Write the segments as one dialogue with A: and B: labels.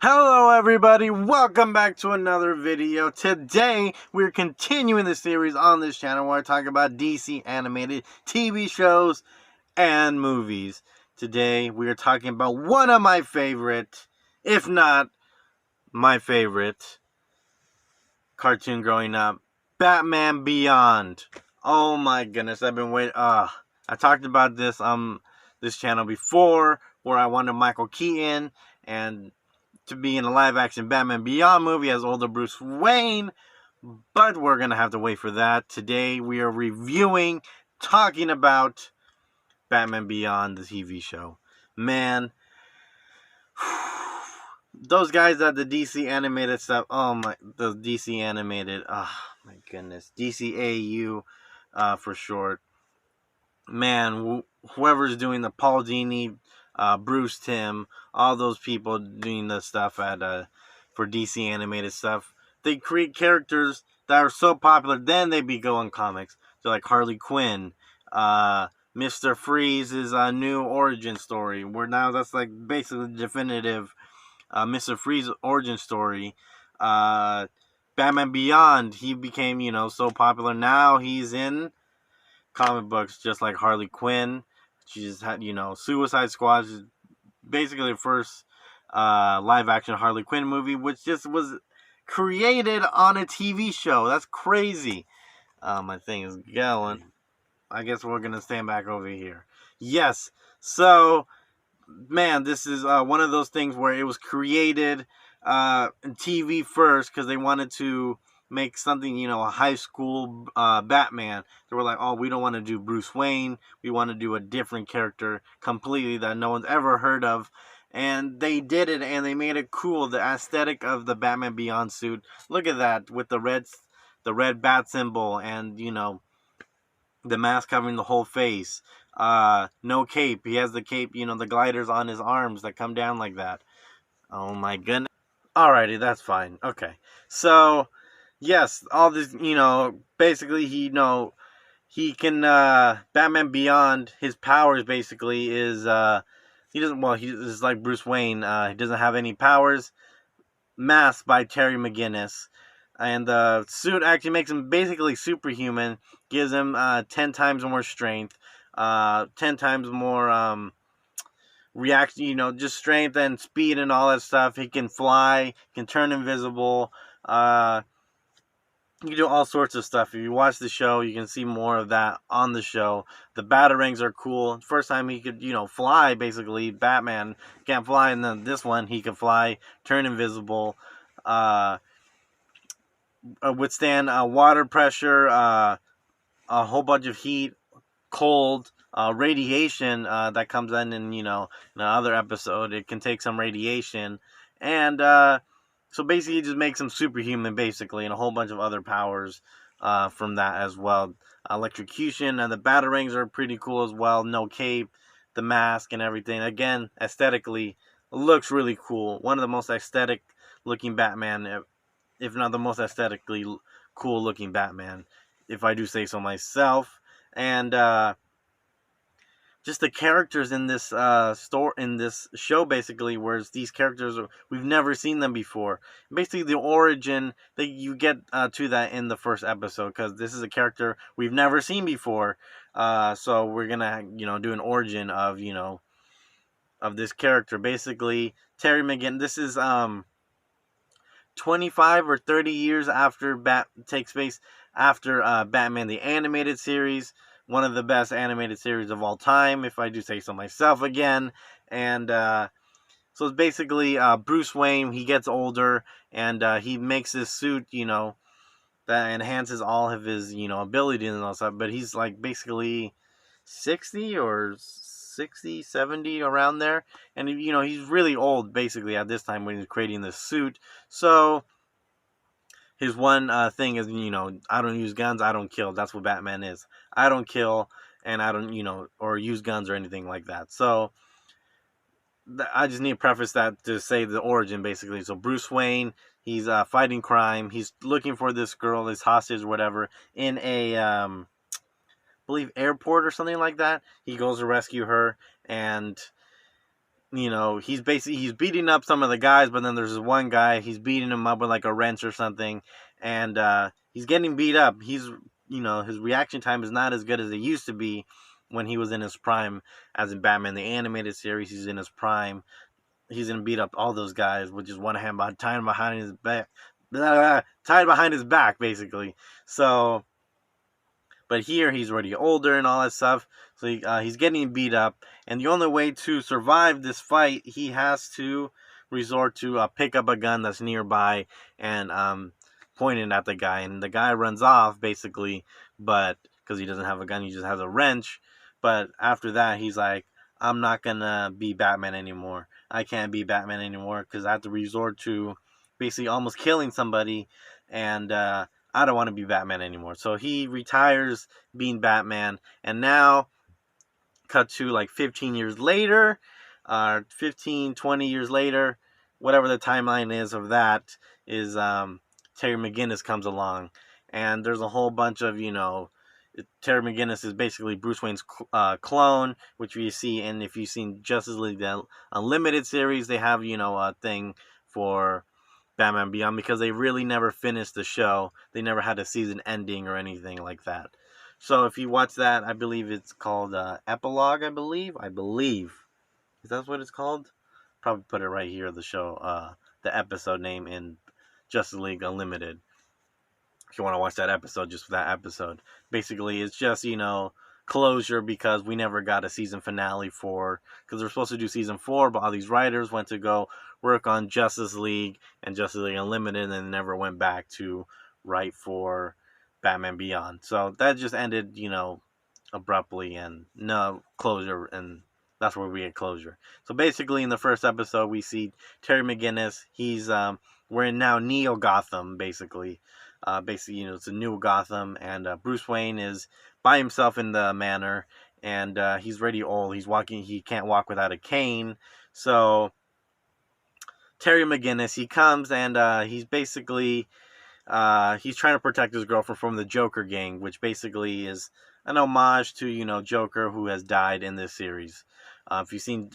A: Hello everybody, welcome back to another video. Today, we're continuing the series on this channel where I talk about DC animated TV shows and movies. Today, we are talking about one of my favorite, if not my favorite, cartoon growing up, Batman Beyond. Oh my goodness, I've been waiting. I talked about this on this channel before, where I wanted Michael Keaton and to be in a live-action Batman Beyond movie as older Bruce Wayne, but we're going to have to wait for that. Today, we are talking about Batman Beyond, the TV show. Man, those guys at the DC animated stuff, the DC animated, oh my goodness, DCAU for short. Man, whoever's doing the Paul Dini, Bruce Timm, all those people doing the stuff at for DC animated stuff, they create characters that are so popular. Then they be going comics. So like Harley Quinn, Mr. Freeze's new origin story. Where now that's like basically the definitive Mr. Freeze origin story. Batman Beyond, he became so popular. Now he's in comic books just like Harley Quinn. She just had, Suicide Squad is basically the first live action Harley Quinn movie, which just was created on a TV show. That's crazy. My thing is going. I guess we're going to stand back over here. Yes. So, man, this is one of those things where it was created in TV first because they wanted to make something, a high school Batman. They were like, oh, we don't want to do Bruce Wayne. We want to do a different character completely that no one's ever heard of. And they did it, and they made it cool. The aesthetic of the Batman Beyond suit. Look at that with the red bat symbol and, the mask covering the whole face. No cape. He has the cape, the gliders on his arms that come down like that. Oh my goodness. Alrighty, that's fine. Okay. So, yes, all this, basically he can, Batman Beyond, his powers basically is, he's like Bruce Wayne, he doesn't have any powers, masked by Terry McGinnis, and the suit actually makes him basically superhuman, gives him, 10 times more strength, 10 times more, reaction, just strength and speed and all that stuff. He can fly, can turn invisible, you can do all sorts of stuff. If you watch the show, you can see more of that on the show. The batarangs are cool. First time he could, fly, basically. Batman can't fly, and then this one, he can fly, turn invisible, withstand water pressure, a whole bunch of heat, cold, radiation that comes in another episode. It can take some radiation. And so basically, it just makes him superhuman, basically, and a whole bunch of other powers from that as well. Electrocution and the batarangs are pretty cool as well. No cape, the mask and everything. Again, aesthetically, looks really cool. One of the most aesthetic-looking Batman, if not the most aesthetically cool-looking Batman, if I do say so myself. And just the characters in this in this show, basically, whereas these characters we've never seen them before. Basically, the origin that you get to that in the first episode, because this is a character we've never seen before. So we're gonna do an origin of of this character. Basically, Terry McGinnis. This is 25 or 30 years after takes place after Batman the Animated Series. One of the best animated series of all time, if I do say so myself again. And so it's basically Bruce Wayne. He gets older, and he makes this suit, that enhances all of his, abilities and all stuff. But he's like basically 60 or 60, 70, around there. And, he's really old, basically, at this time when he's creating this suit. So his one thing is, I don't use guns, I don't kill. That's what Batman is. I don't kill, and I don't, or use guns or anything like that. So, I just need to preface that to say the origin, basically. So, Bruce Wayne, he's fighting crime. He's looking for this girl, this hostage or whatever, in a, I believe, airport or something like that. He goes to rescue her, and he's beating up some of the guys, but then there's this one guy, he's beating him up with like a wrench or something, and he's getting beat up. His reaction time is not as good as it used to be when he was in his prime, as in Batman the Animated Series. He's in his prime. He's gonna beat up all those guys with just one hand, tied behind his back, tied behind his back, basically. So, but here he's already older and all that stuff, so he's getting beat up, and the only way to survive this fight, he has to resort to pick up a gun that's nearby and point it at the guy, and the guy runs off basically, but because he doesn't have a gun, he just has a wrench. But after that, he's like, I'm not gonna be Batman anymore. I can't be Batman anymore because I have to resort to basically almost killing somebody, and I don't want to be Batman anymore. So he retires being Batman, and now cut to like 15 years later, 15, 20 years later, whatever the timeline is of that, is Terry McGinnis comes along, and there's a whole bunch of, Terry McGinnis is basically Bruce Wayne's clone, which you see, and if you've seen Justice League the Unlimited series, they have, a thing for Batman Beyond, because they really never finished the show. They never had a season ending or anything like that. So if you watch that, I believe it's called Epilogue, I believe. Is that what it's called? Probably put it right here, the show, the episode name in Justice League Unlimited. If you want to watch that episode, just for that episode. Basically, it's just, closure, because we never got a season finale because they're supposed to do season 4, but all these writers went to go work on Justice League and Justice League Unlimited, and never went back to write for Batman Beyond. So that just ended, abruptly, and no closure, and that's where we get closure. So basically, in the first episode, we see Terry McGinnis. We're in now Neo Gotham, basically. It's a new Gotham, and Bruce Wayne is by himself in the manor, and he's already old. He can't walk without a cane. So Terry McGinnis, he comes, and he's basically he's trying to protect his girlfriend from the Joker gang, which basically is an homage to, Joker, who has died in this series. If you've seen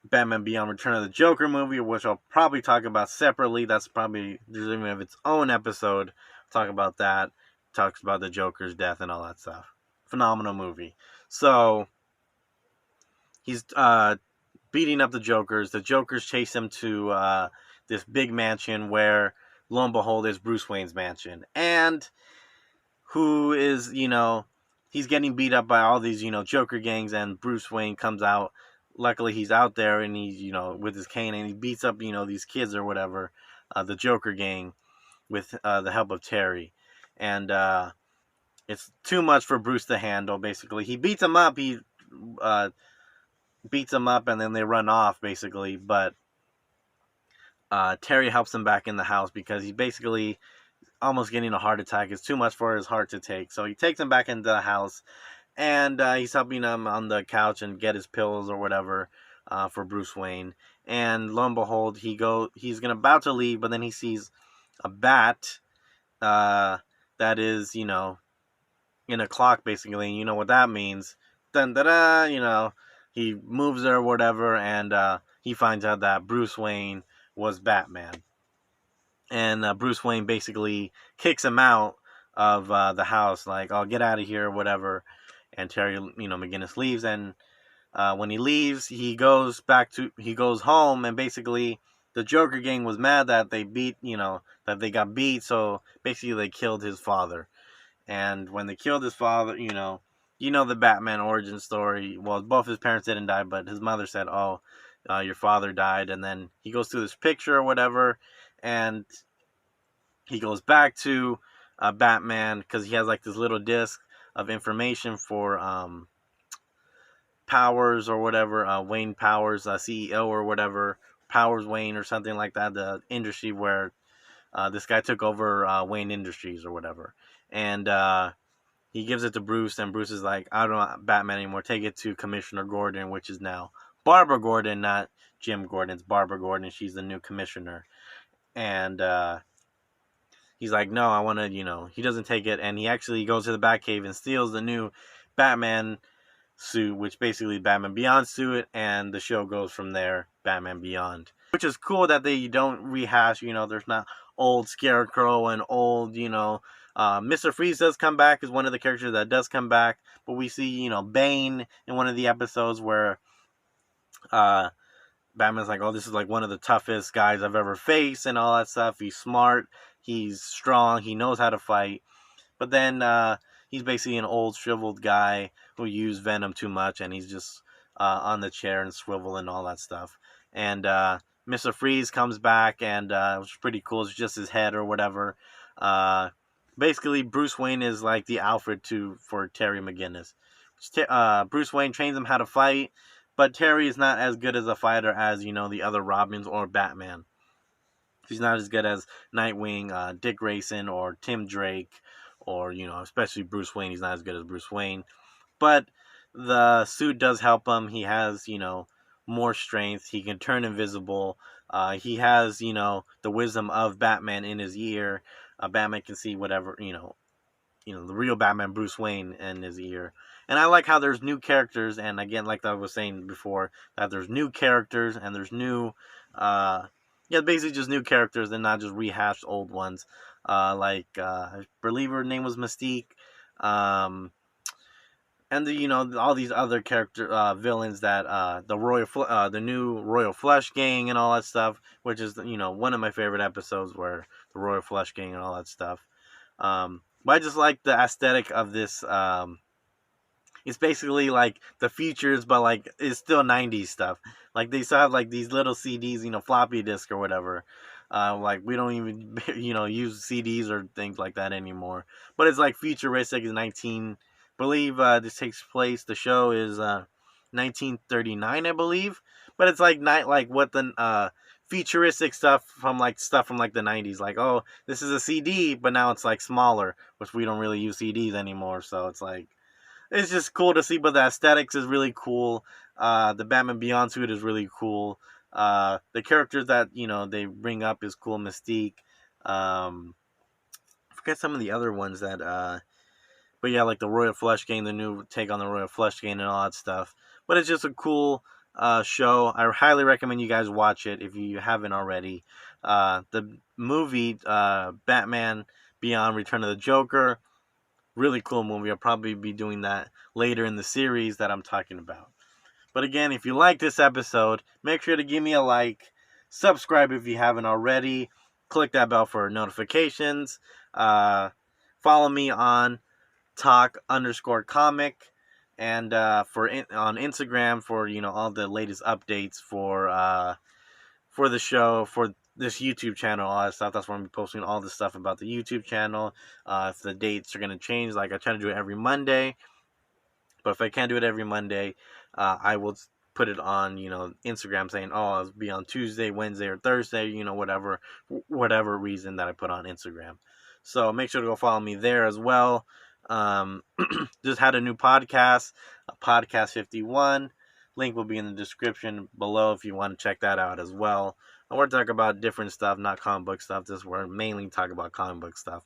A: Batman Beyond Return of the Joker movie, which I'll probably talk about separately, there's even of its own episode. Talk about that. Talks about the Joker's death and all that stuff. Phenomenal movie. So he's beating up the Jokers. The Jokers chase him to this big mansion where, lo and behold, is Bruce Wayne's mansion. And who is, he's getting beat up by all these, Joker gangs, and Bruce Wayne comes out. Luckily, he's out there, and he's, with his cane, and he beats up, these kids or whatever, the Joker gang, with the help of Terry. And it's too much for Bruce to handle, basically. He beats him up, and then they run off, basically. But Terry helps him back in the house, because he's basically almost getting a heart attack. It's too much for his heart to take. So he takes him back into the house, and he's helping him on the couch and get his pills or whatever for Bruce Wayne. And lo and behold, he's about to leave, but then he sees a bat that is, in a clock, basically. And you know what that means. Dun, da, da, he moves there or whatever, and he finds out that Bruce Wayne was Batman. And Bruce Wayne basically kicks him out of the house, like, "Oh, get out of here," or whatever. And Terry, McGinnis leaves, and when he leaves, he goes home, and basically the Joker gang was mad that that they got beat, so basically they killed his father. And when they killed his father, the Batman origin story. Well, both his parents didn't die, but his mother said, "Oh, your father died," and then he goes through this picture or whatever, and he goes back to Batman, because he has like this little disc of information for Powers or whatever, Wayne Powers, CEO or whatever, Powers Wayne or something like that, the industry where this guy took over Wayne Industries or whatever. And he gives it to Bruce, and Bruce is like, "I don't want Batman anymore. Take it to Commissioner Gordon," which is now Barbara Gordon, not Jim Gordon. It's Barbara Gordon. She's the new commissioner. And he's like, "No, I want to," he doesn't take it. And he actually goes to the Batcave and steals the new Batman suit, which basically Batman Beyond suit, and the show goes from there, Batman Beyond. Which is cool that they don't rehash, there's not old Scarecrow and old, Mr. Freeze does come back, is one of the characters that does come back, but we see, Bane in one of the episodes where Batman's like, oh, this is like one of the toughest guys I've ever faced and all that stuff. He's smart, he's strong, he knows how to fight. But then he's basically an old shriveled guy who used Venom too much, and he's just on the chair and swivel and all that stuff. And Mr. Freeze comes back, and it was pretty cool. It's just his head or whatever. Basically, Bruce Wayne is like the Alfred for Terry McGinnis. Bruce Wayne trains him how to fight, but Terry is not as good as a fighter as, the other Robins or Batman. He's not as good as Nightwing, Dick Grayson, or Tim Drake, or, especially Bruce Wayne. He's not as good as Bruce Wayne. But the suit does help him. He has, more strength. He can turn invisible. He has, the wisdom of Batman in his ear. Batman can see whatever, the real Batman, Bruce Wayne, in his ear. And I like how there's new characters, and again, like I was saying before, that there's new characters, and there's new, basically just new characters, and not just rehashed old ones. I believe her name was Mystique, and all these other character villains that the new Royal Flush Gang and all that stuff, which is one of my favorite episodes, where the Royal Flush Gang and all that stuff. But I just like the aesthetic of this. It's basically like the futures, but like it's still 90s stuff. Like they still have like these little CDs, floppy disk or whatever. Like we don't even use CDs or things like that anymore. But it's like futuristic. Is believe this takes place. The show is 1939, I believe. But it's like what the futuristic stuff from like the 90s. Like, oh, this is a CD, but now it's like smaller, which we don't really use CDs anymore. So it's like, it's just cool to see. But the aesthetics is really cool. The Batman Beyond suit is really cool. The characters that they bring up is cool. Mystique. I forget some of the other ones that. But yeah, like the Royal Flush Gang, the new take on the Royal Flush Gang and all that stuff. But it's just a cool show. I highly recommend you guys watch it if you haven't already. The movie Batman Beyond: Return of the Joker. Really cool movie. I'll probably be doing that later in the series that I'm talking about. But again, if you like this episode, make sure to give me a like. Subscribe if you haven't already. Click that bell for notifications. Follow me on talk_comic. And on Instagram for all the latest updates for the show, for this YouTube channel, all that stuff. That's where I'm posting all the stuff about the YouTube channel. If the dates are going to change, like I try to do it every Monday. But if I can't do it every Monday, I will put it on, Instagram saying, oh, I'll be on Tuesday, Wednesday, or Thursday, whatever reason that I put on Instagram. So make sure to go follow me there as well. Just had a new podcast, Podcast 51. Link will be in the description below if you want to check that out as well. And we're talking about different stuff, not comic book stuff. We're mainly talking about comic book stuff.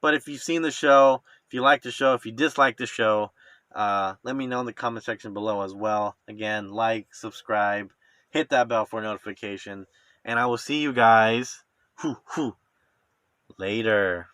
A: But if you've seen the show, if you like the show, if you dislike the show, let me know in the comment section below as well. Again, like, subscribe, hit that bell for notification, and I will see you guys later.